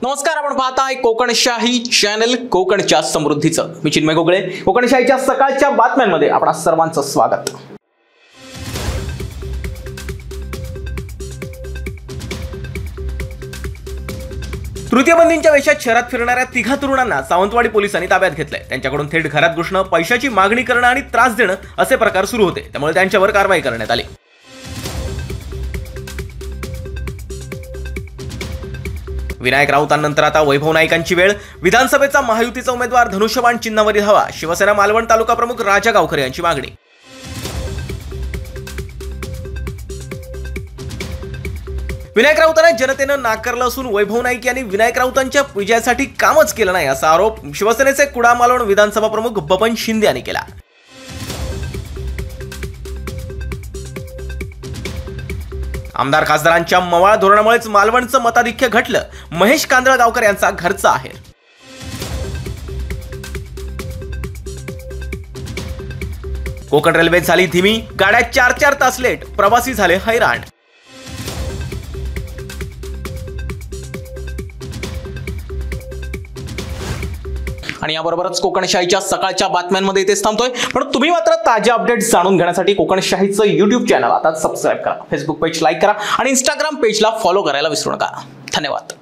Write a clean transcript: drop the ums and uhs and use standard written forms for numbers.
नमस्कार, आपण पाहताय कोकणशाही चॅनल कोकणच्या समृद्धीचं। मी चिन्मय गोगळे। कोकणशाहीच्या सकाळच्या बातम्यांमध्ये आपणा सर्वांचं स्वागत। तृतीयबंदींच्या वेशात शहरात फिरणाऱ्या तिघा तरुणांना सावंतवाडी पोलिसांनी ताब्यात घेतलंय। त्यांच्याकडून थेट घरात घुसणं, पैशाची मागणी करणं आणि त्रास देणं असे प्रकार सुरू होते, त्यामुळे त्यांच्यावर कारवाई करण्यात आली। विनायक राऊतांनंतर आता वैभव नाईकांची वेळ। विधानसभेचा महायुतीचा उमेदवार धनुष्यबाण चिन्हावरील हवा, शिवसेना मालवण तालुका प्रमुख राजा गावकर यांची मागणी। विनायक राऊतांना जनतेनं नाकारलं असून वैभव नाईक यांनी विनायक राऊतांच्या विजयासाठी कामच केलं नाही असा आरोप शिवसेनेचे कुडाळ मालवण विधानसभा प्रमुख बबन शिंदे यांनी केला। आमदार खासदारांच्या मवाळ धोरणामुळेच मालवणचं मताधिक्य घटलं, महेश कांदळगावकर यांचा घरचा आहेर। कोकण रेल्वे झाली धीमी, गाड्या 4-4 तास लेट, प्रवासी झाले हैराण। आणि याबरोबरच कोकणशाहीच्या सकाळच्या बातम्यांमध्ये इथेच थांबतोय, पण तुम्ही मात्र ताज्या अपडेट्स जाणून घेण्यासाठी कोकणशाहीचं YouTube चॅनल आता सबस्क्राइब करा, फेसबुक पेज लाईक करा आणि Instagram पेजला फॉलो करायला विसरू नका। धन्यवाद।